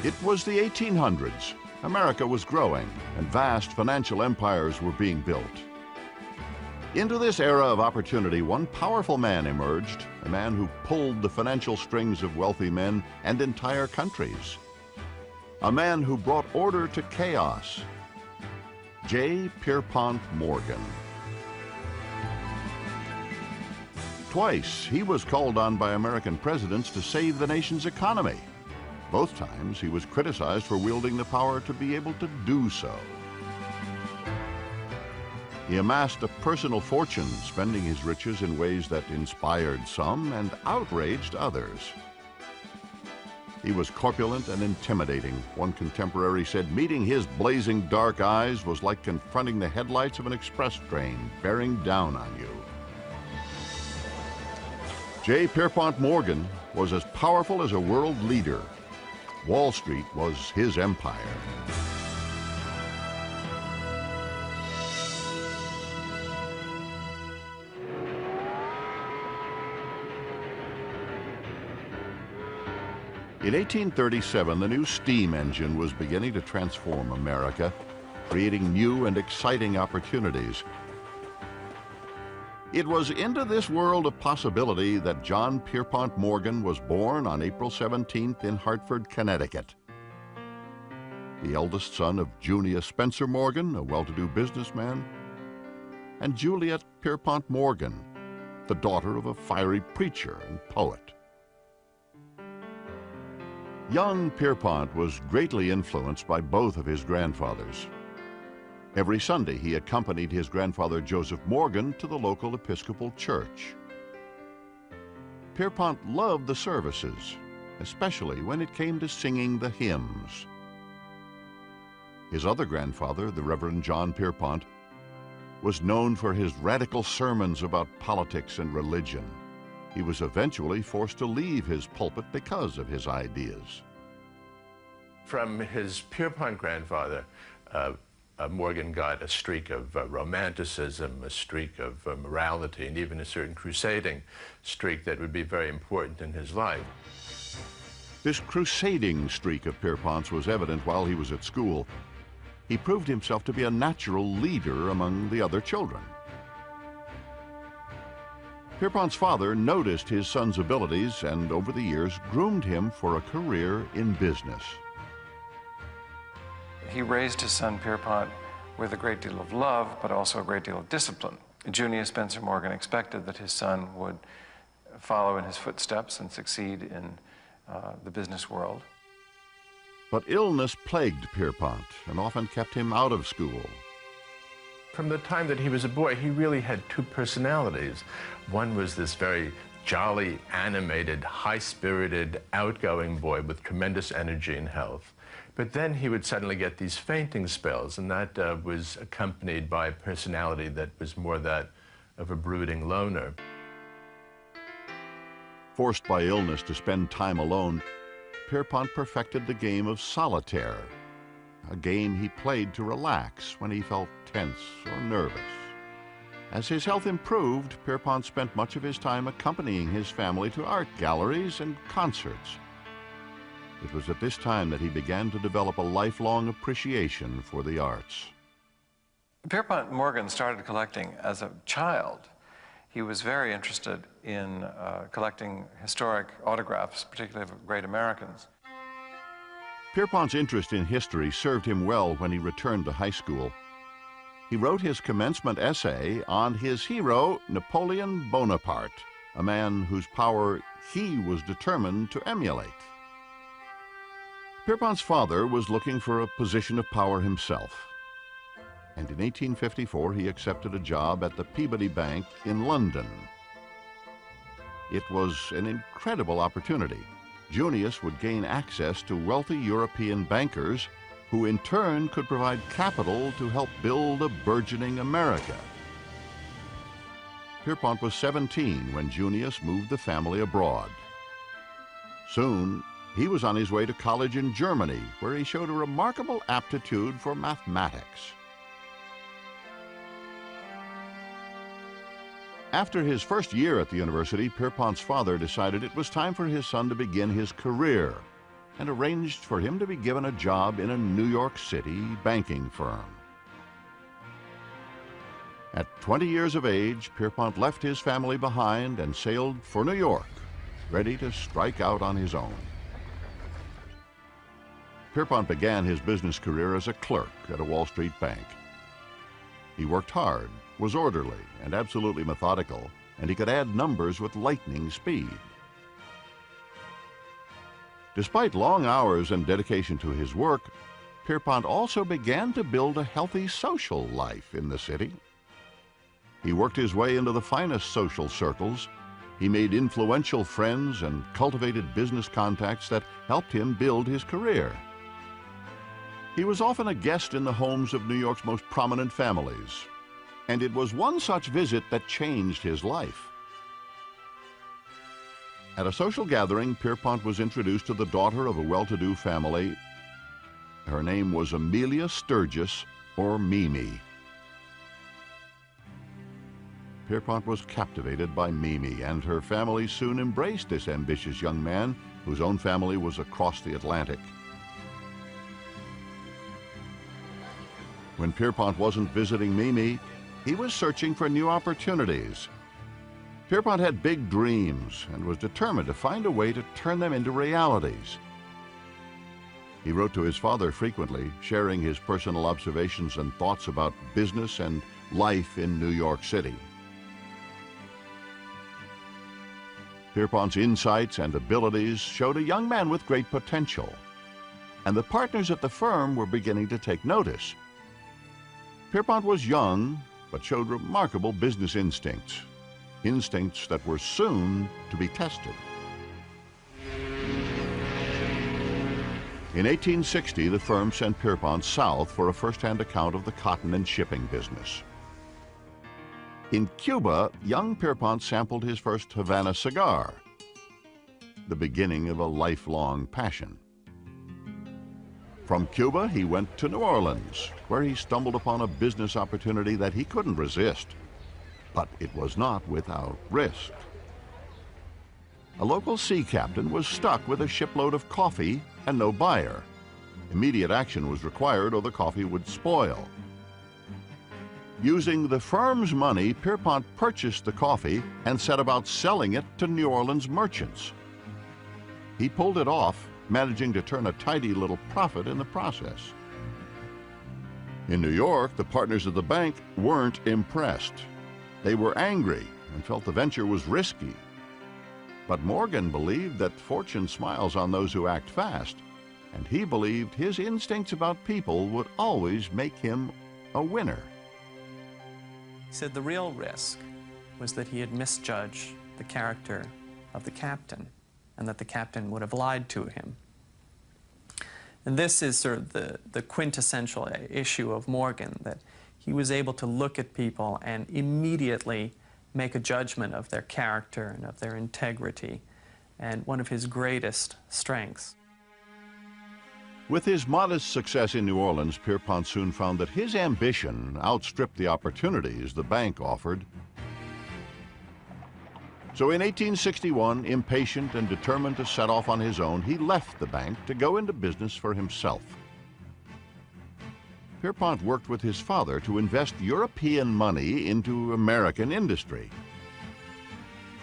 It was the 1800s. America was growing, and vast financial empires were being built. Into this era of opportunity, one powerful man emerged, a man who pulled the financial strings of wealthy men and entire countries. A man who brought order to chaos. J. Pierpont Morgan. Twice, he was called on by American presidents to save the nation's economy. Both times, he was criticized for wielding the power to be able to do so. He amassed a personal fortune, spending his riches in ways that inspired some and outraged others. He was corpulent and intimidating. One contemporary said meeting his blazing dark eyes was like confronting the headlights of an express train bearing down on you. J. Pierpont Morgan was as powerful as a world leader. Wall Street was his empire. In 1837, the new steam engine was beginning to transform America, creating new and exciting opportunities. It was into this world of possibility that John Pierpont Morgan was born on April 17th in Hartford, Connecticut. The eldest son of Junius Spencer Morgan, a well-to-do businessman, and Juliet Pierpont Morgan, the daughter of a fiery preacher and poet. Young Pierpont was greatly influenced by both of his grandfathers. Every Sunday, he accompanied his grandfather Joseph Morgan to the local Episcopal church. Pierpont loved the services, especially when it came to singing the hymns. His other grandfather, the Reverend John Pierpont, was known for his radical sermons about politics and religion. He was eventually forced to leave his pulpit because of his ideas. From his Pierpont grandfather, Morgan got a streak of romanticism, a streak of morality, and even a certain crusading streak that would be very important in his life. This crusading streak of Pierpont's was evident while he was at school. He proved himself to be a natural leader among the other children. Pierpont's father noticed his son's abilities and over the years groomed him for a career in business. He raised his son Pierpont with a great deal of love, but also a great deal of discipline. Junius Spencer Morgan expected that his son would follow in his footsteps and succeed in the business world. But illness plagued Pierpont and often kept him out of school. From the time that he was a boy, he really had two personalities. One was this very jolly, animated, high-spirited, outgoing boy with tremendous energy and health. But then he would suddenly get these fainting spells, and that was accompanied by a personality that was more that of a brooding loner. Forced by illness to spend time alone, Pierpont perfected the game of solitaire, a game he played to relax when he felt tense or nervous. As his health improved, Pierpont spent much of his time accompanying his family to art galleries and concerts. It was at this time that he began to develop a lifelong appreciation for the arts. Pierpont Morgan started collecting as a child. He was very interested in collecting historic autographs, particularly of great Americans. Pierpont's interest in history served him well when he returned to high school. He wrote his commencement essay on his hero, Napoleon Bonaparte, a man whose power he was determined to emulate. Pierpont's father was looking for a position of power himself, and in 1854 he accepted a job at the Peabody Bank in London. It was an incredible opportunity. Junius would gain access to wealthy European bankers who in turn could provide capital to help build a burgeoning America. Pierpont was 17 when Junius moved the family abroad. Soon, he was on his way to college in Germany, where he showed a remarkable aptitude for mathematics. After his first year at the university, Pierpont's father decided it was time for his son to begin his career, and arranged for him to be given a job in a New York City banking firm. At 20 years of age, Pierpont left his family behind and sailed for New York, ready to strike out on his own. Pierpont began his business career as a clerk at a Wall Street bank. He worked hard, was orderly, and absolutely methodical, and he could add numbers with lightning speed. Despite long hours and dedication to his work, Pierpont also began to build a healthy social life in the city. He worked his way into the finest social circles. He made influential friends and cultivated business contacts that helped him build his career. He was often a guest in the homes of New York's most prominent families, and it was one such visit that changed his life. At a social gathering, Pierpont was introduced to the daughter of a well-to-do family. Her name was Amelia Sturgis, or Mimi. Pierpont was captivated by Mimi, and her family soon embraced this ambitious young man whose own family was across the Atlantic. When Pierpont wasn't visiting Mimi, he was searching for new opportunities. Pierpont had big dreams and was determined to find a way to turn them into realities. He wrote to his father frequently, sharing his personal observations and thoughts about business and life in New York City. Pierpont's insights and abilities showed a young man with great potential, and the partners at the firm were beginning to take notice. Pierpont was young, but showed remarkable business instincts, instincts that were soon to be tested. In 1860, the firm sent Pierpont south for a first-hand account of the cotton and shipping business. In Cuba, young Pierpont sampled his first Havana cigar, the beginning of a lifelong passion. From Cuba, he went to New Orleans, where he stumbled upon a business opportunity that he couldn't resist. But it was not without risk. A local sea captain was stuck with a shipload of coffee and no buyer. Immediate action was required or the coffee would spoil. Using the firm's money, Pierpont purchased the coffee and set about selling it to New Orleans merchants. He pulled it off, managing to turn a tidy little profit in the process. In New York, the partners of the bank weren't impressed. They were angry and felt the venture was risky. But Morgan believed that fortune smiles on those who act fast, and he believed his instincts about people would always make him a winner. He said the real risk was that he had misjudged the character of the captain, and that the captain would have lied to him. And this is sort of the quintessential issue of Morgan, that he was able to look at people and immediately make a judgment of their character and of their integrity, and one of his greatest strengths. With his modest success in New Orleans, Pierpont soon found that his ambition outstripped the opportunities the bank offered. So in 1861, impatient and determined to set off on his own, he left the bank to go into business for himself. Pierpont worked with his father to invest European money into American industry.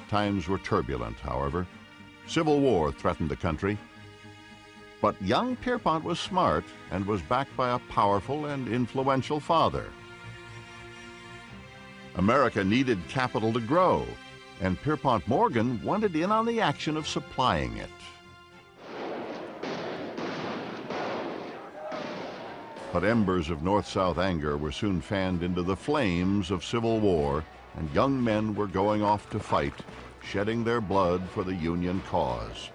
Times were turbulent, however. Civil war threatened the country. But young Pierpont was smart and was backed by a powerful and influential father. America needed capital to grow, and Pierpont Morgan wanted in on the action of supplying it. But embers of North-South anger were soon fanned into the flames of civil war, and young men were going off to fight, shedding their blood for the Union cause.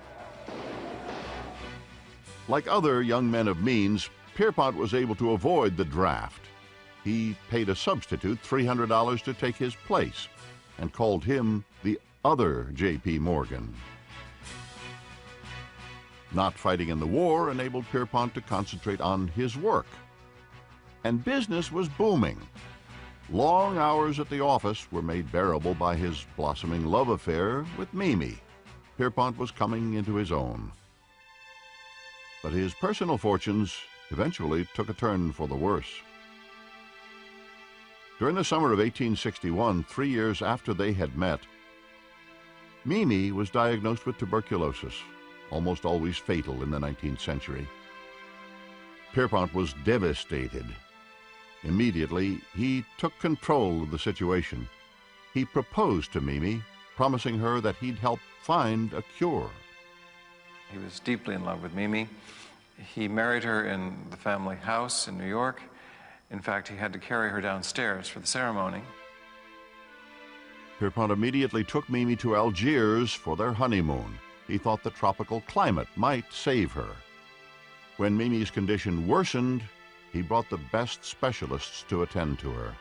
Like other young men of means, Pierpont was able to avoid the draft. He paid a substitute $300 to take his place and called him the other J.P. Morgan. Not fighting in the war enabled Pierpont to concentrate on his work. And business was booming. Long hours at the office were made bearable by his blossoming love affair with Mimi. Pierpont was coming into his own. but his personal fortunes eventually took a turn for the worse. During the summer of 1861, 3 years after they had met, Mimi was diagnosed with tuberculosis, almost always fatal in the 19th century. Pierpont was devastated. Immediately, he took control of the situation. He proposed to Mimi, promising her that he'd help find a cure. He was deeply in love with Mimi. He married her in the family house in New York. In fact, he had to carry her downstairs for the ceremony. Pierpont immediately took Mimi to Algiers for their honeymoon. He thought the tropical climate might save her. When Mimi's condition worsened, he brought the best specialists to attend to her.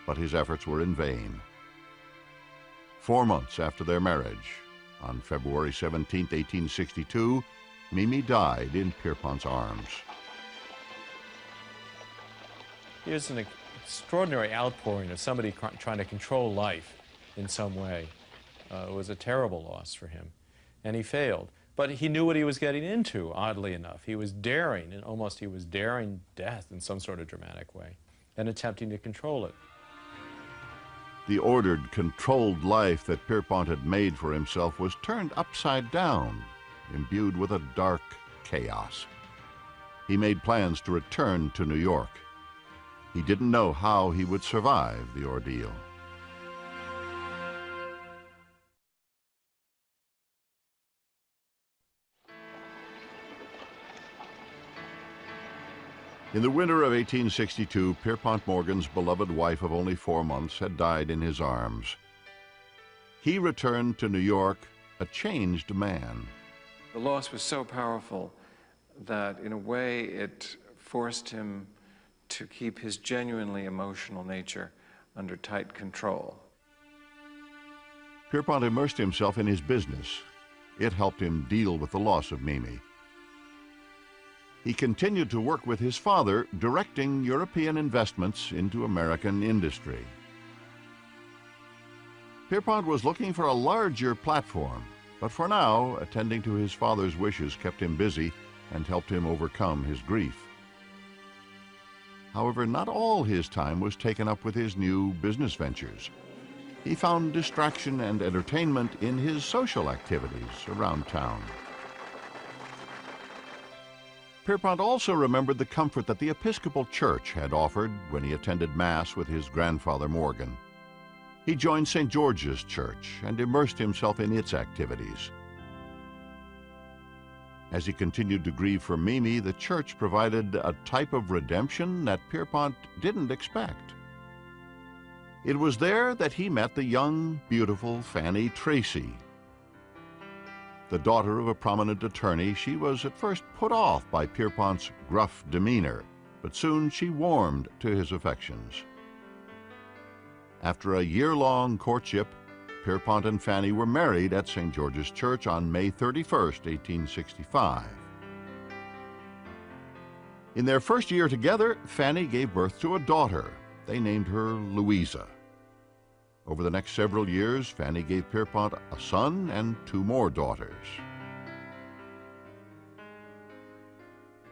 But his efforts were in vain. 4 months after their marriage, on February 17, 1862, Mimi died in Pierpont's arms. Here's an extraordinary outpouring of somebody trying to control life in some way. It was a terrible loss for him, and he failed. But he knew what he was getting into, oddly enough. He was daring, and almost he was daring death in some sort of dramatic way, and attempting to control it. The ordered, controlled life that Pierpont had made for himself was turned upside down, imbued with a dark chaos. He made plans to return to New York. He didn't know how he would survive the ordeal. In the winter of 1862, Pierpont Morgan's beloved wife of only 4 months had died in his arms. He returned to New York a changed man. The loss was so powerful that, in a way, it forced him to keep his genuinely emotional nature under tight control. Pierpont immersed himself in his business. It helped him deal with the loss of Mimi. He continued to work with his father, directing European investments into American industry. Pierpont was looking for a larger platform, but for now, attending to his father's wishes kept him busy and helped him overcome his grief. However, not all his time was taken up with his new business ventures. He found distraction and entertainment in his social activities around town. Pierpont also remembered the comfort that the Episcopal Church had offered when he attended Mass with his grandfather Morgan. He joined St. George's Church and immersed himself in its activities. As he continued to grieve for Mimi, the church provided a type of redemption that Pierpont didn't expect. It was there that he met the young, beautiful Fanny Tracy. The daughter of a prominent attorney, she was at first put off by Pierpont's gruff demeanor, but soon she warmed to his affections. After a year-long courtship, Pierpont and Fanny were married at St. George's Church on May 31st, 1865. In their first year together, Fanny gave birth to a daughter. They named her Louisa. Over the next several years, Fanny gave Pierpont a son and 2 more daughters.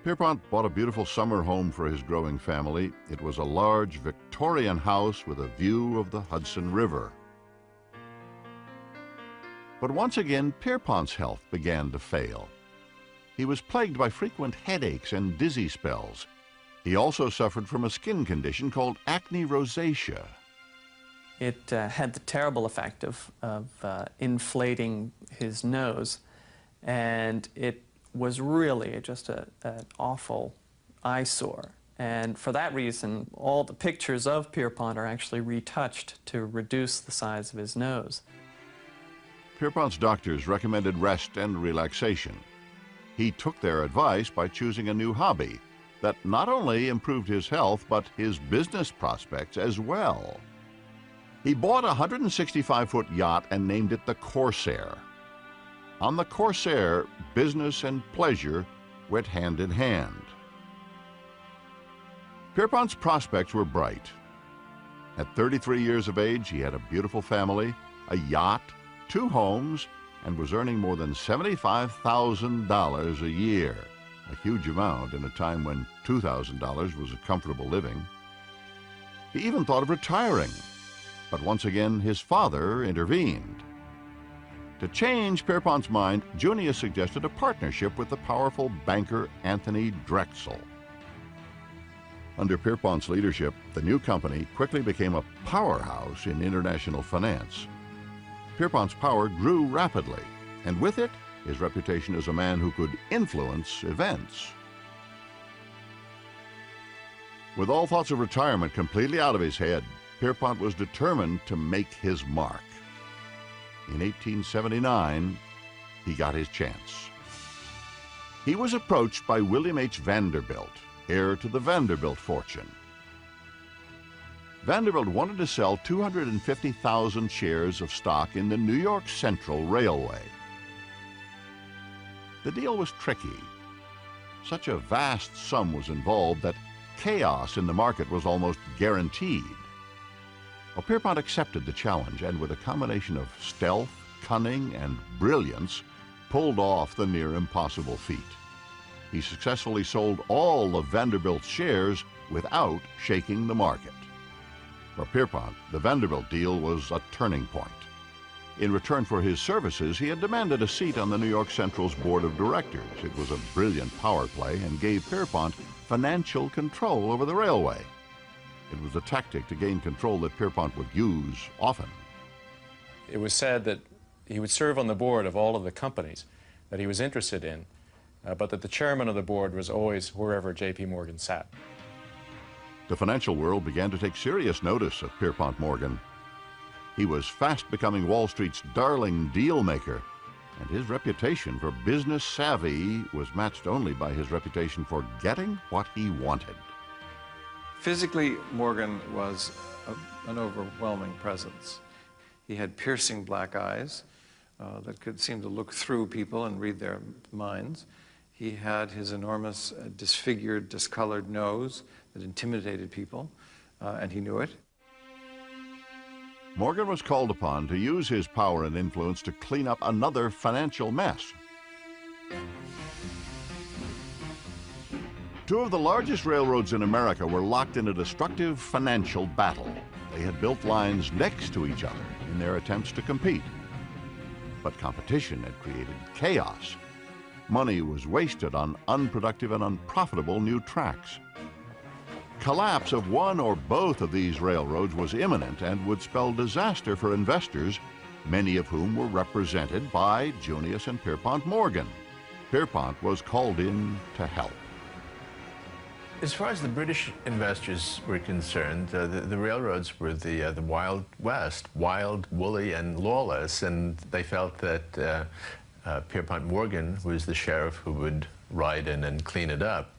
Pierpont bought a beautiful summer home for his growing family. It was a large Victorian house with a view of the Hudson River. But once again, Pierpont's health began to fail. He was plagued by frequent headaches and dizzy spells. He also suffered from a skin condition called acne rosacea. It had the terrible effect of inflating his nose, and it was really just an awful eyesore. And for that reason, all the pictures of Pierpont are actually retouched to reduce the size of his nose. Pierpont's doctors recommended rest and relaxation. He took their advice by choosing a new hobby that not only improved his health, but his business prospects as well. He bought a 165-foot yacht and named it the Corsair. On the Corsair, business and pleasure went hand in hand. Pierpont's prospects were bright. At 33 years of age, he had a beautiful family, a yacht, 2 homes, and was earning more than $75,000 a year. a huge amount in a time when $2,000 was a comfortable living. He even thought of retiring, but once again his father intervened. To change Pierpont's mind, Junius suggested a partnership with the powerful banker Anthony Drexel. Under Pierpont's leadership, the new company quickly became a powerhouse in international finance. Pierpont's power grew rapidly, and with it, his reputation as a man who could influence events. With all thoughts of retirement completely out of his head, Pierpont was determined to make his mark. In 1879, he got his chance. He was approached by William H. Vanderbilt, heir to the Vanderbilt fortune. Vanderbilt wanted to sell 250,000 shares of stock in the New York Central Railway. The deal was tricky. Such a vast sum was involved that chaos in the market was almost guaranteed. Well, Pierpont accepted the challenge and, with a combination of stealth, cunning, and brilliance, pulled off the near impossible feat. He successfully sold all of Vanderbilt's shares without shaking the market. For Pierpont, the Vanderbilt deal was a turning point. In return for his services, he had demanded a seat on the New York Central's board of directors. It was a brilliant power play and gave Pierpont financial control over the railway. It was a tactic to gain control that Pierpont would use often. It was said that he would serve on the board of all of the companies that he was interested in, but that the chairman of the board was always wherever J.P. Morgan sat. The financial world began to take serious notice of Pierpont Morgan. He was fast becoming Wall Street's darling deal maker, and his reputation for business savvy was matched only by his reputation for getting what he wanted. Physically, Morgan was an overwhelming presence. He had piercing black eyes that could seem to look through people and read their minds. He had his enormous, disfigured, discolored nose that intimidated people, and he knew it. Morgan was called upon to use his power and influence to clean up another financial mess. Two of the largest railroads in America were locked in a destructive financial battle. They had built lines next to each other in their attempts to compete. But competition had created chaos. Money was wasted on unproductive and unprofitable new tracks. Collapse of one or both of these railroads was imminent and would spell disaster for investors, many of whom were represented by Junius and Pierpont Morgan. Pierpont was called in to help. As far as the British investors were concerned, the railroads were the Wild West, wild, woolly, and lawless, and they felt that Pierpont Morgan was the sheriff who would ride in and clean it up.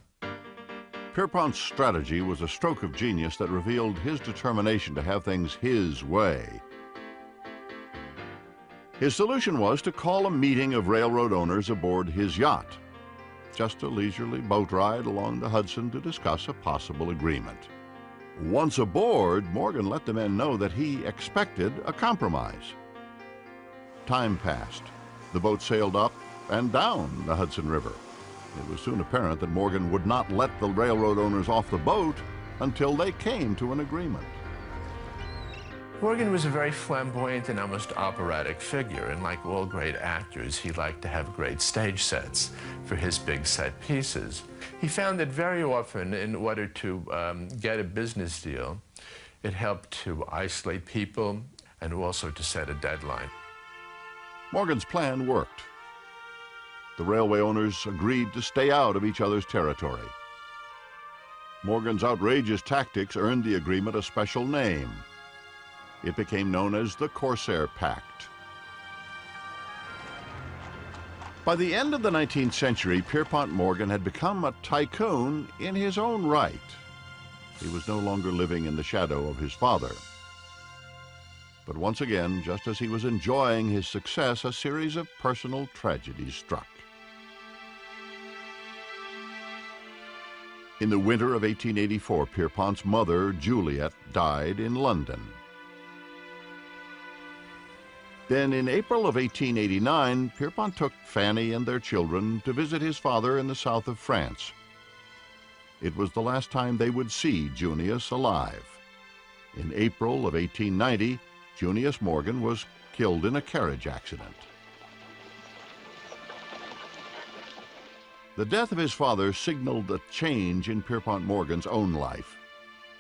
Pierpont's strategy was a stroke of genius that revealed his determination to have things his way. His solution was to call a meeting of railroad owners aboard his yacht. Just a leisurely boat ride along the Hudson to discuss a possible agreement. Once aboard, Morgan let the men know that he expected a compromise. Time passed. The boat sailed up and down the Hudson River. It was soon apparent that Morgan would not let the railroad owners off the boat until they came to an agreement. Morgan was a very flamboyant and almost operatic figure, and like all great actors, he liked to have great stage sets for his big set pieces. He found that very often, in order to get a business deal, it helped to isolate people and also to set a deadline. Morgan's plan worked. The railway owners agreed to stay out of each other's territory. Morgan's outrageous tactics earned the agreement a special name. It became known as the Corsair Pact. By the end of the 19th century, Pierpont Morgan had become a tycoon in his own right. He was no longer living in the shadow of his father. But once again, just as he was enjoying his success, a series of personal tragedies struck. In the winter of 1884, Pierpont's mother, Juliet, died in London. Then in April of 1889, Pierpont took Fanny and their children to visit his father in the south of France. It was the last time they would see Junius alive. In April of 1890, Junius Morgan was killed in a carriage accident. The death of his father signaled a change in Pierpont Morgan's own life.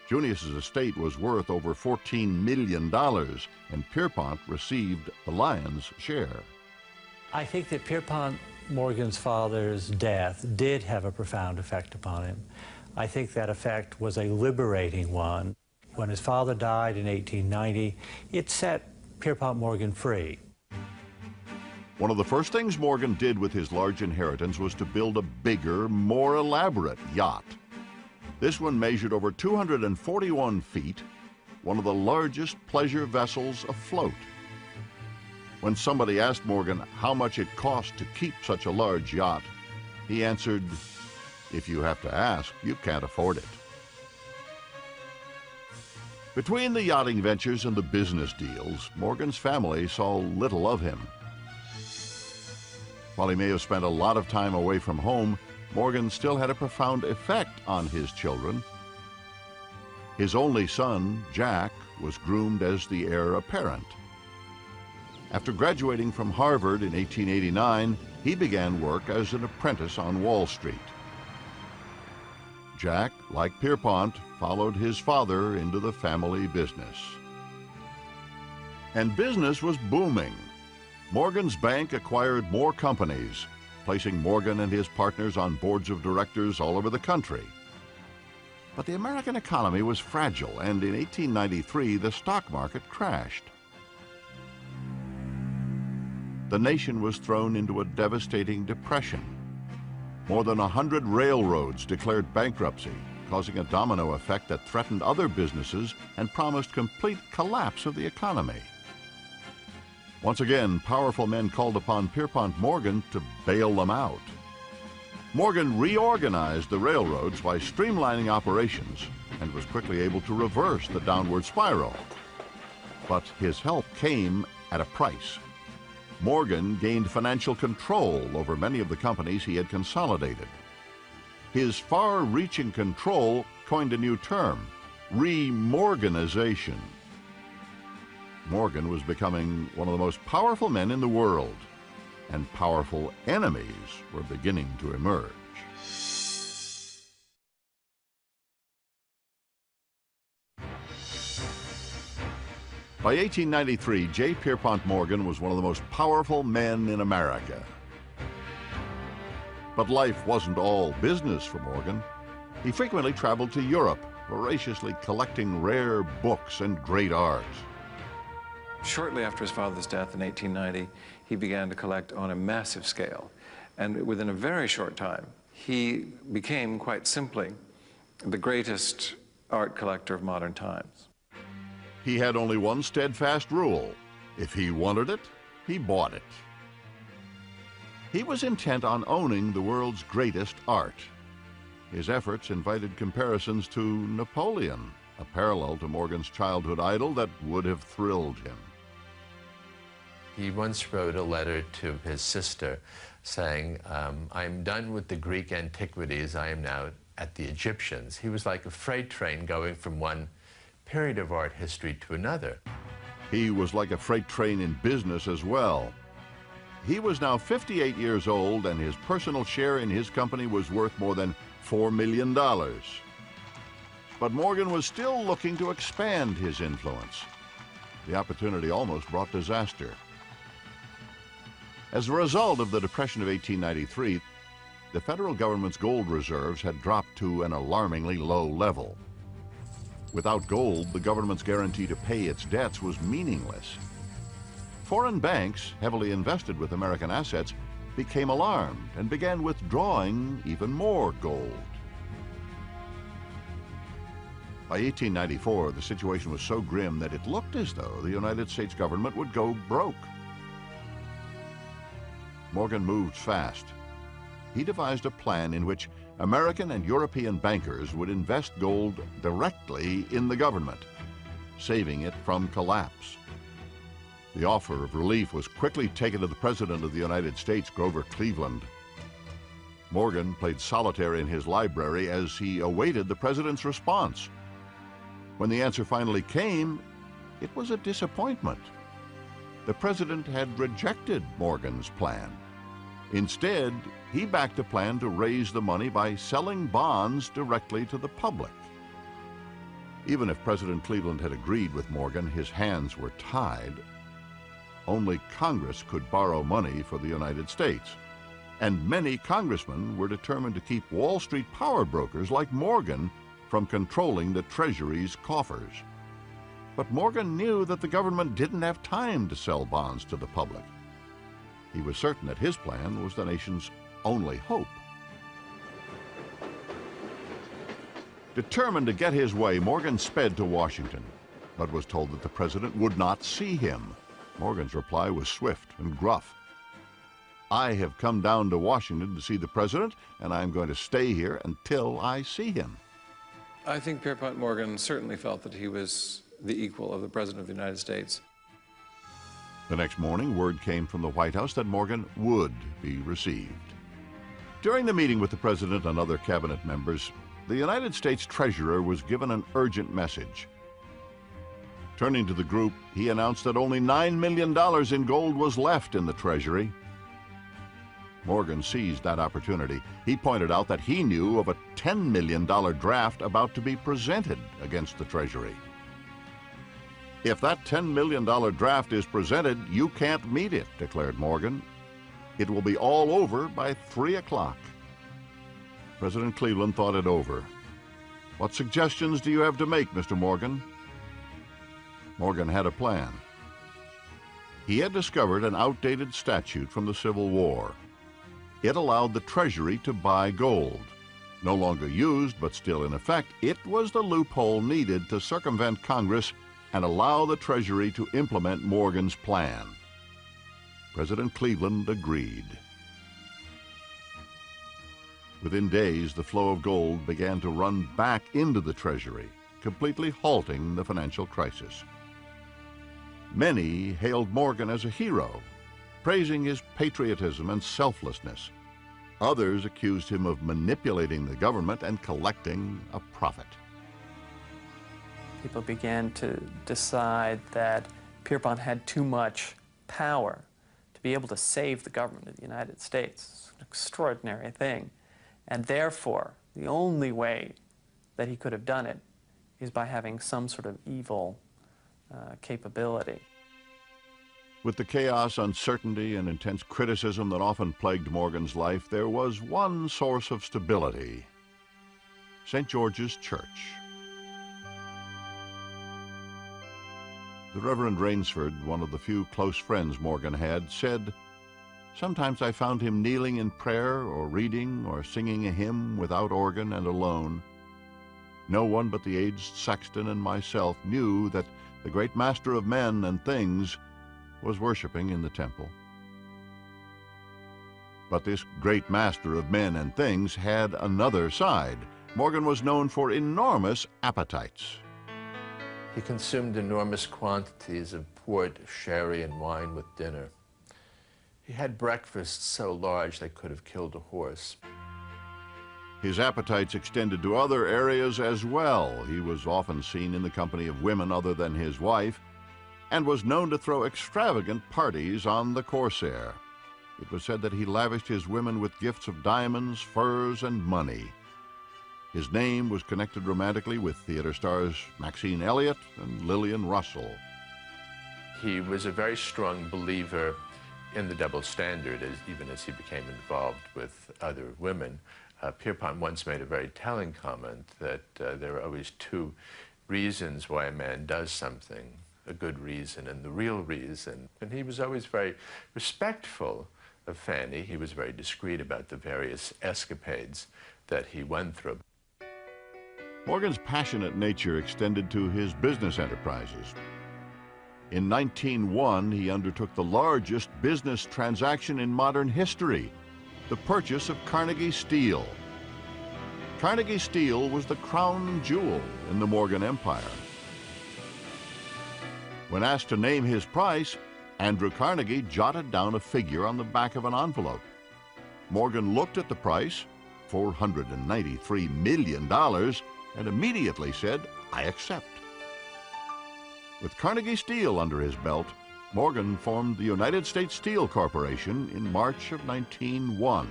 Junius's estate was worth over $14 million, and Pierpont received the lion's share. I think that Pierpont Morgan's father's death did have a profound effect upon him. I think that effect was a liberating one. When his father died in 1890, it set Pierpont Morgan free. One of the first things Morgan did with his large inheritance was to build a bigger, more elaborate yacht. This one measured over 241 feet, one of the largest pleasure vessels afloat. When somebody asked Morgan how much it cost to keep such a large yacht, he answered, "If you have to ask, you can't afford it." Between the yachting ventures and the business deals, Morgan's family saw little of him. While he may have spent a lot of time away from home, Morgan still had a profound effect on his children. His only son, Jack, was groomed as the heir apparent. After graduating from Harvard in 1889, he began work as an apprentice on Wall Street. Jack, like Pierpont, followed his father into the family business. And business was booming. Morgan's bank acquired more companies, placing Morgan and his partners on boards of directors all over the country. But the American economy was fragile, and in 1893, the stock market crashed. The nation was thrown into a devastating depression. More than 100 railroads declared bankruptcy, causing a domino effect that threatened other businesses and promised complete collapse of the economy. Once again, powerful men called upon Pierpont Morgan to bail them out. Morgan reorganized the railroads by streamlining operations and was quickly able to reverse the downward spiral. But his help came at a price. Morgan gained financial control over many of the companies he had consolidated. His far-reaching control coined a new term, remorganization. Morgan was becoming one of the most powerful men in the world, and powerful enemies were beginning to emerge. By 1893, J. Pierpont Morgan was one of the most powerful men in America. But life wasn't all business for Morgan. He frequently traveled to Europe, voraciously collecting rare books and great art. Shortly after his father's death in 1890, he began to collect on a massive scale. And within a very short time, he became, quite simply, the greatest art collector of modern times. He had only one steadfast rule. If he wanted it, he bought it. He was intent on owning the world's greatest art. His efforts invited comparisons to Napoleon, a parallel to Morgan's childhood idol that would have thrilled him. He once wrote a letter to his sister saying, I'm done with the Greek antiquities, I am now at the Egyptians. He was like a freight train going from one period of art history to another. He was like a freight train in business as well. He was now 58 years old, and his personal share in his company was worth more than $4 million. But Morgan was still looking to expand his influence. The opportunity almost brought disaster. As a result of the Depression of 1893, the federal government's gold reserves had dropped to an alarmingly low level. Without gold, the government's guarantee to pay its debts was meaningless. Foreign banks, heavily invested with American assets, became alarmed and began withdrawing even more gold. By 1894, the situation was so grim that it looked as though the United States government would go broke. Morgan moved fast. He devised a plan in which American and European bankers would invest gold directly in the government, saving it from collapse. The offer of relief was quickly taken to the President of the United States, Grover Cleveland. Morgan played solitaire in his library as he awaited the President's response. When the answer finally came, it was a disappointment. The President had rejected Morgan's plan. Instead, he backed a plan to raise the money by selling bonds directly to the public. Even if President Cleveland had agreed with Morgan, his hands were tied. Only Congress could borrow money for the United States, and many congressmen were determined to keep Wall Street power brokers like Morgan from controlling the Treasury's coffers. But Morgan knew that the government didn't have time to sell bonds to the public. He was certain that his plan was the nation's only hope. Determined to get his way, Morgan sped to Washington, but was told that the President would not see him. Morgan's reply was swift and gruff. "I have come down to Washington to see the President, and I'm going to stay here until I see him." I think Pierpont Morgan certainly felt that he was the equal of the President of the United States. The next morning, word came from the White House that Morgan would be received. During the meeting with the President and other cabinet members, the United States Treasurer was given an urgent message. Turning to the group, he announced that only $9 million in gold was left in the Treasury. Morgan seized that opportunity. He pointed out that he knew of a $10 million draft about to be presented against the Treasury. "If that $10 million draft is presented, you can't meet it," declared Morgan. "It will be all over by 3 o'clock. President Cleveland thought it over. "What suggestions do you have to make, Mr. Morgan?" Morgan had a plan. He had discovered an outdated statute from the Civil War. It allowed the Treasury to buy gold. No longer used, but still in effect, it was the loophole needed to circumvent Congress and allow the Treasury to implement Morgan's plan. President Cleveland agreed. Within days, the flow of gold began to run back into the Treasury, completely halting the financial crisis. Many hailed Morgan as a hero, praising his patriotism and selflessness. Others accused him of manipulating the government and collecting a profit. People began to decide that Pierpont had too much power to be able to save the government of the United States. It's an extraordinary thing. And therefore, the only way that he could have done it is by having some sort of evil capability. With the chaos, uncertainty, and intense criticism that often plagued Morgan's life, there was one source of stability: St. George's Church. The Reverend Rainsford, one of the few close friends Morgan had, said, "Sometimes I found him kneeling in prayer or reading or singing a hymn without organ and alone. No one but the aged sexton and myself knew that the great master of men and things was worshiping in the temple." But this great master of men and things had another side. Morgan was known for enormous appetites. He consumed enormous quantities of port, sherry, and wine with dinner. He had breakfasts so large they could have killed a horse. His appetites extended to other areas as well. He was often seen in the company of women other than his wife, and was known to throw extravagant parties on the Corsair. It was said that he lavished his women with gifts of diamonds, furs, and money. His name was connected romantically with theater stars Maxine Elliott and Lillian Russell. He was a very strong believer in the double standard, even as he became involved with other women. Pierpont once made a very telling comment that there are always two reasons why a man does something: a good reason and the real reason. And he was always very respectful of Fanny. He was very discreet about the various escapades that he went through. Morgan's passionate nature extended to his business enterprises. In 1901, he undertook the largest business transaction in modern history: the purchase of Carnegie Steel. Carnegie Steel was the crown jewel in the Morgan Empire. When asked to name his price, Andrew Carnegie jotted down a figure on the back of an envelope. Morgan looked at the price, $493 million, and immediately said, "I accept." With Carnegie Steel under his belt, Morgan formed the United States Steel Corporation in March of 1901.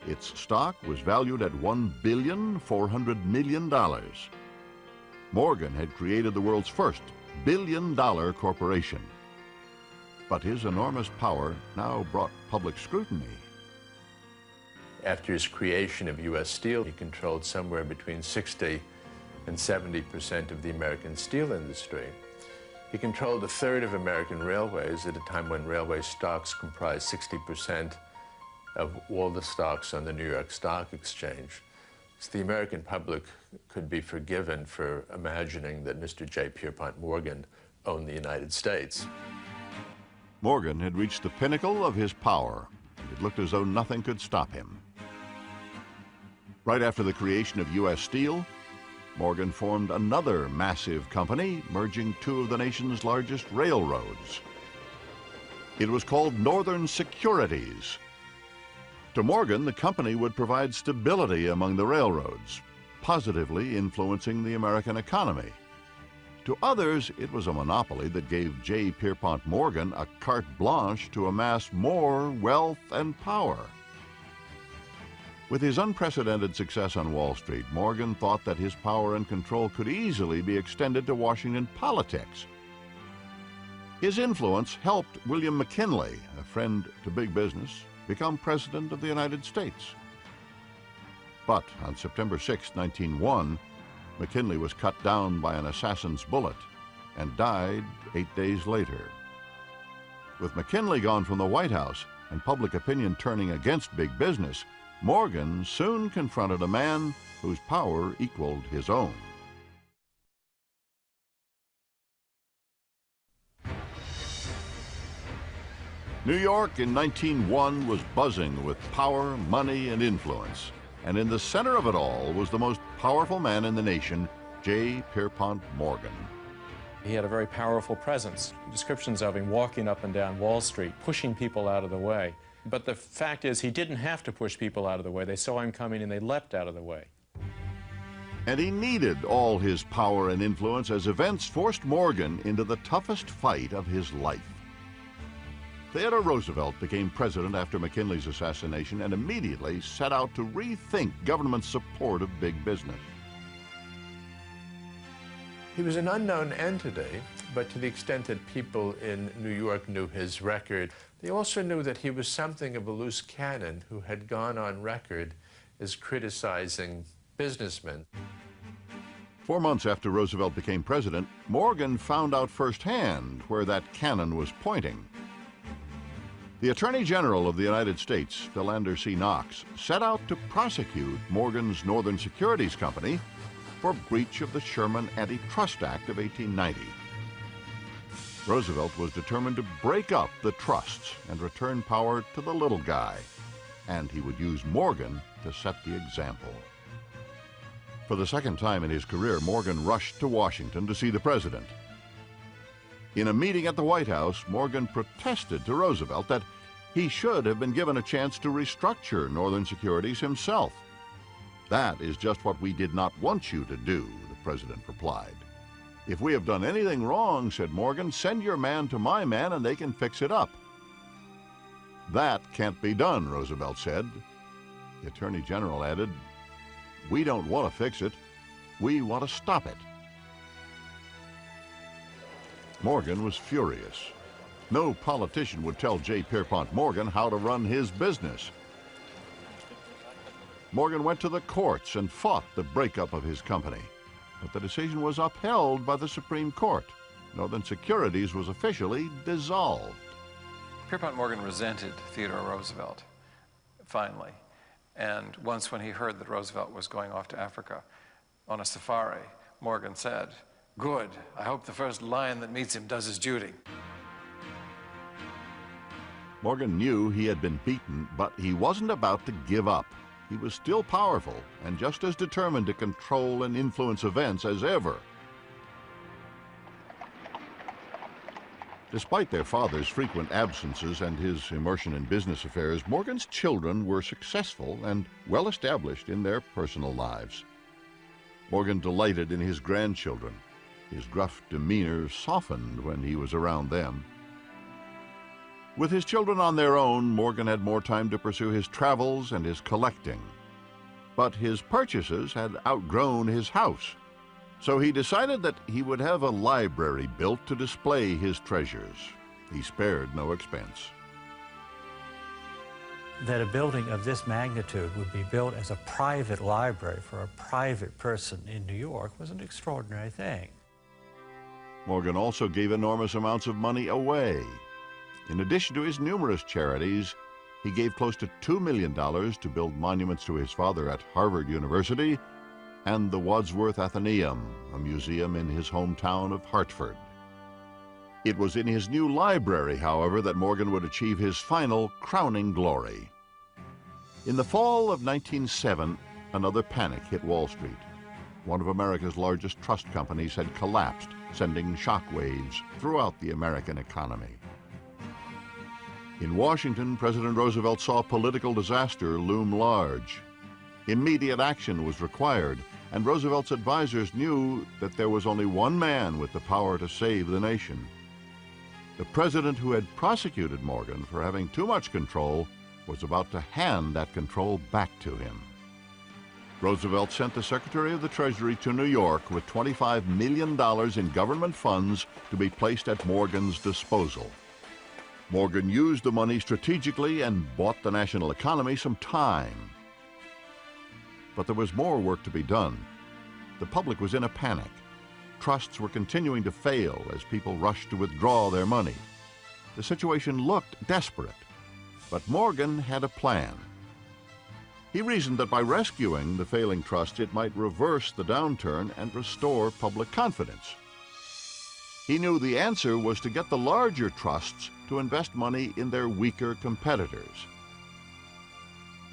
Its stock was valued at $1,400,000,000. Morgan had created the world's first billion-dollar corporation. But his enormous power now brought public scrutiny. After his creation of U.S. Steel, he controlled somewhere between 60 and 70% of the American steel industry. He controlled a third of American railways at a time when railway stocks comprised 60% of all the stocks on the New York Stock Exchange. So the American public could be forgiven for imagining that Mr. J. Pierpont Morgan owned the United States. Morgan had reached the pinnacle of his power, and it looked as though nothing could stop him. Right after the creation of U.S. Steel, Morgan formed another massive company, merging two of the nation's largest railroads. It was called Northern Securities. To Morgan, the company would provide stability among the railroads, positively influencing the American economy. To others, it was a monopoly that gave J. Pierpont Morgan a carte blanche to amass more wealth and power. With his unprecedented success on Wall Street, Morgan thought that his power and control could easily be extended to Washington politics. His influence helped William McKinley, a friend to big business, become President of the United States. But on September 6, 1901, McKinley was cut down by an assassin's bullet and died 8 days later. With McKinley gone from the White House and public opinion turning against big business, Morgan soon confronted a man whose power equaled his own. New York in 1901 was buzzing with power, money, and influence. And in the center of it all was the most powerful man in the nation, J. Pierpont Morgan. He had a very powerful presence. Descriptions of him walking up and down Wall Street, pushing people out of the way. But the fact is, he didn't have to push people out of the way. They saw him coming and they leapt out of the way. And he needed all his power and influence as events forced Morgan into the toughest fight of his life. Theodore Roosevelt became president after McKinley's assassination and immediately set out to rethink government support of big business. He was an unknown entity, but to the extent that people in New York knew his record, they also knew that he was something of a loose cannon who had gone on record as criticizing businessmen. 4 months after Roosevelt became president, Morgan found out firsthand where that cannon was pointing. The Attorney General of the United States, Philander C. Knox, set out to prosecute Morgan's Northern Securities Company for breach of the Sherman Antitrust Act of 1890. Roosevelt was determined to break up the trusts and return power to the little guy, and he would use Morgan to set the example. For the second time in his career, Morgan rushed to Washington to see the president. In a meeting at the White House, Morgan protested to Roosevelt that he should have been given a chance to restructure Northern Securities himself. "That is just what we did not want you to do," the president replied. "If we have done anything wrong," said Morgan, "send your man to my man and they can fix it up." "That can't be done," Roosevelt said. The Attorney General added, "We don't want to fix it. We want to stop it." Morgan was furious. No politician would tell J. Pierpont Morgan how to run his business. Morgan went to the courts and fought the breakup of his company, but the decision was upheld by the Supreme Court. Northern Securities was officially dissolved. Pierpont Morgan resented Theodore Roosevelt, finally. And once when he heard that Roosevelt was going off to Africa on a safari, Morgan said, "Good, I hope the first lion that meets him does his duty." Morgan knew he had been beaten, but he wasn't about to give up. He was still powerful and just as determined to control and influence events as ever. Despite their father's frequent absences and his immersion in business affairs, Morgan's children were successful and well established in their personal lives. Morgan delighted in his grandchildren. His gruff demeanor softened when he was around them. With his children on their own, Morgan had more time to pursue his travels and his collecting. But his purchases had outgrown his house, so he decided that he would have a library built to display his treasures. He spared no expense. That a building of this magnitude would be built as a private library for a private person in New York was an extraordinary thing. Morgan also gave enormous amounts of money away. In addition to his numerous charities, he gave close to $2 million to build monuments to his father at Harvard University and the Wadsworth Atheneum, a museum in his hometown of Hartford. It was in his new library, however, that Morgan would achieve his final crowning glory. In the fall of 1907, another panic hit Wall Street. One of America's largest trust companies had collapsed, sending shockwaves throughout the American economy. In Washington, President Roosevelt saw political disaster loom large. Immediate action was required, and Roosevelt's advisors knew that there was only one man with the power to save the nation. The president who had prosecuted Morgan for having too much control was about to hand that control back to him. Roosevelt sent the Secretary of the Treasury to New York with $25 million in government funds to be placed at Morgan's disposal. Morgan used the money strategically and bought the national economy some time. But there was more work to be done. The public was in a panic. Trusts were continuing to fail as people rushed to withdraw their money. The situation looked desperate, but Morgan had a plan. He reasoned that by rescuing the failing trusts, it might reverse the downturn and restore public confidence. He knew the answer was to get the larger trusts to invest money in their weaker competitors.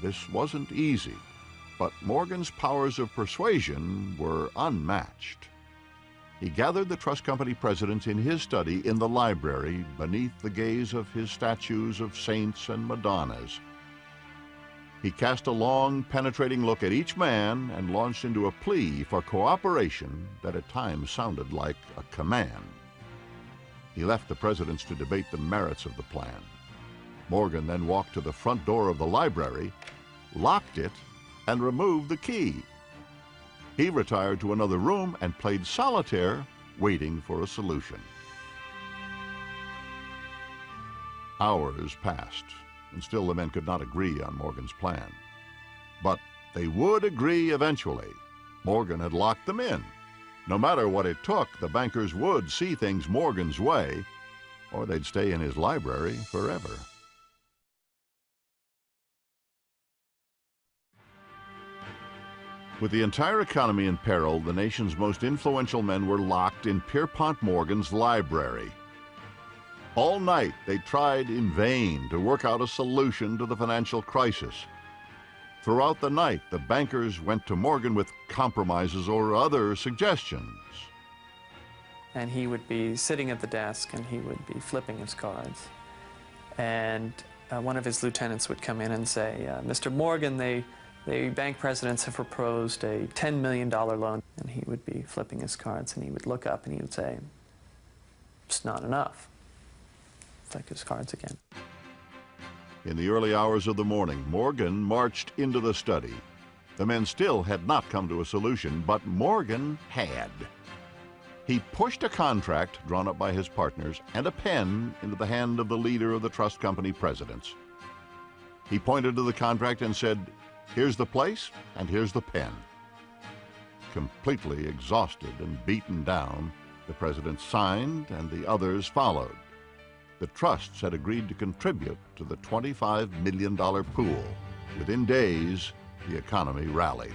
This wasn't easy, but Morgan's powers of persuasion were unmatched. He gathered the trust company presidents in his study in the library beneath the gaze of his statues of saints and Madonnas. He cast a long, penetrating look at each man and launched into a plea for cooperation that at times sounded like a command. He left the presidents to debate the merits of the plan. Morgan then walked to the front door of the library, locked it, and removed the key. He retired to another room and played solitaire, waiting for a solution. Hours passed, and still the men could not agree on Morgan's plan. But they would agree eventually. Morgan had locked them in. No matter what it took, the bankers would see things Morgan's way, or they'd stay in his library forever. With the entire economy in peril, the nation's most influential men were locked in Pierpont Morgan's library. All night, they tried in vain to work out a solution to the financial crisis. Throughout the night, the bankers went to Morgan with compromises or other suggestions. And he would be sitting at the desk and he would be flipping his cards. And one of his lieutenants would come in and say, Mr. Morgan, the bank presidents have proposed a $10 million loan. And he would be flipping his cards and he would look up and he would say, it's not enough. Flick his cards again. In the early hours of the morning, Morgan marched into the study. The men still had not come to a solution, but Morgan had. He pushed a contract drawn up by his partners and a pen into the hand of the leader of the trust company presidents. He pointed to the contract and said, here's the place and here's the pen. Completely exhausted and beaten down, the president signed and the others followed. The trusts had agreed to contribute to the $25 million pool. Within days, the economy rallied.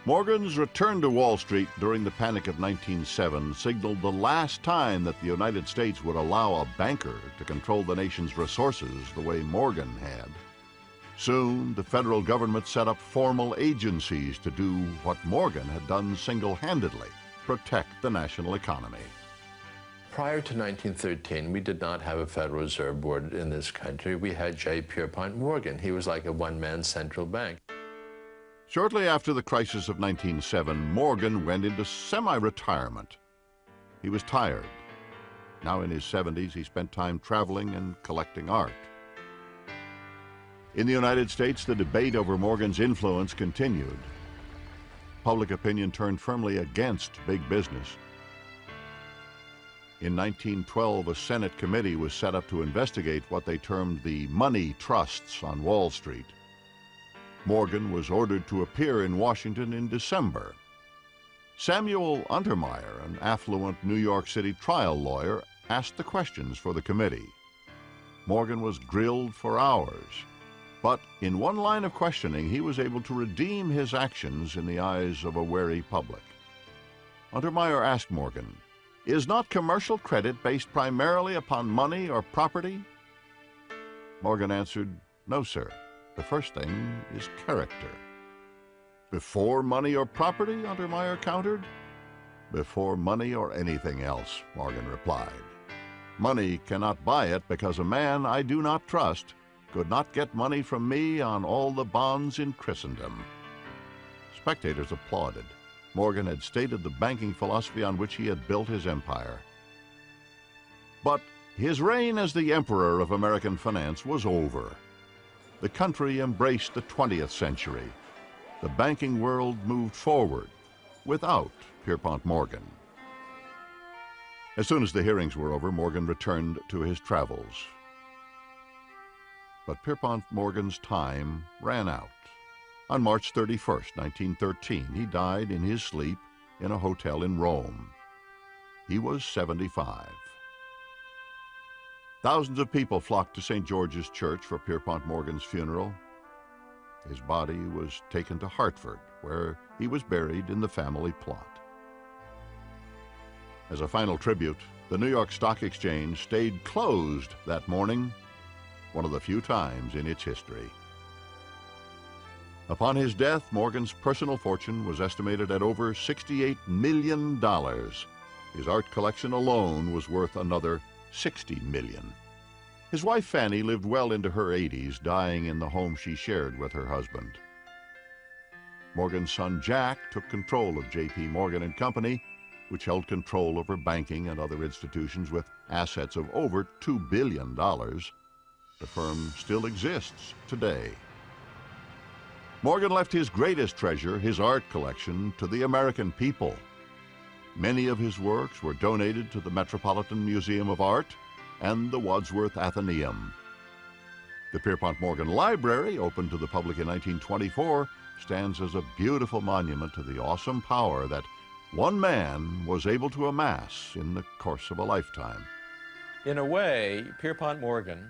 Morgan's return to Wall Street during the Panic of 1907 signaled the last time that the United States would allow a banker to control the nation's resources the way Morgan had. Soon, the federal government set up formal agencies to do what Morgan had done single-handedly, protect the national economy. Prior to 1913, we did not have a Federal Reserve Board in this country. We had J. Pierpont Morgan. He was like a one-man central bank. Shortly after the crisis of 1907, Morgan went into semi-retirement. He was tired. Now in his 70s, he spent time traveling and collecting art. In the United States, the debate over Morgan's influence continued. Public opinion turned firmly against big business. In 1912, a Senate committee was set up to investigate what they termed the money trusts on Wall Street. Morgan was ordered to appear in Washington in December. Samuel Untermeyer, an affluent New York City trial lawyer, asked the questions for the committee. Morgan was grilled for hours, but in one line of questioning, he was able to redeem his actions in the eyes of a wary public. Untermeyer asked Morgan, "Is not commercial credit based primarily upon money or property?" Morgan answered, "No, sir. The first thing is character." "Before money or property?" Untermeyer countered. "Before money or anything else," Morgan replied. "Money cannot buy it because a man I do not trust could not get money from me on all the bonds in Christendom." Spectators applauded. Morgan had stated the banking philosophy on which he had built his empire. But his reign as the emperor of American finance was over. The country embraced the 20th century. The banking world moved forward without Pierpont Morgan. As soon as the hearings were over, Morgan returned to his travels. But Pierpont Morgan's time ran out. On March 31st, 1913, he died in his sleep in a hotel in Rome. He was 75. Thousands of people flocked to St. George's Church for Pierpont Morgan's funeral. His body was taken to Hartford, where he was buried in the family plot. As a final tribute, the New York Stock Exchange stayed closed that morning, one of the few times in its history. Upon his death, Morgan's personal fortune was estimated at over $68 million. His art collection alone was worth another $60 million. His wife Fanny lived well into her 80s, dying in the home she shared with her husband. Morgan's son Jack took control of J.P. Morgan and Company, which held control over banking and other institutions with assets of over $2 billion. The firm still exists today. Morgan left his greatest treasure, his art collection, to the American people. Many of his works were donated to the Metropolitan Museum of Art and the Wadsworth Atheneum. The Pierpont Morgan Library, opened to the public in 1924, stands as a beautiful monument to the awesome power that one man was able to amass in the course of a lifetime. In a way, Pierpont Morgan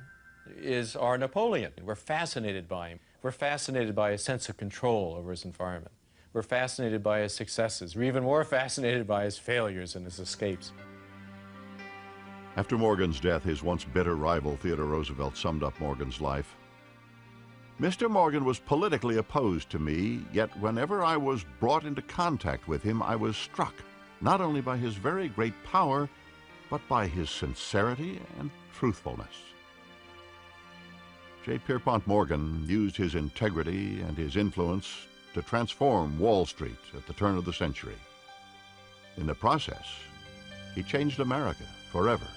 is our Napoleon. We're fascinated by him. We're fascinated by his sense of control over his environment. We're fascinated by his successes. We're even more fascinated by his failures and his escapes. After Morgan's death, his once bitter rival Theodore Roosevelt summed up Morgan's life. "Mr. Morgan was politically opposed to me, yet whenever I was brought into contact with him, I was struck not only by his very great power, but by his sincerity and truthfulness." J. Pierpont Morgan used his integrity and his influence to transform Wall Street at the turn of the century. In the process, he changed America forever.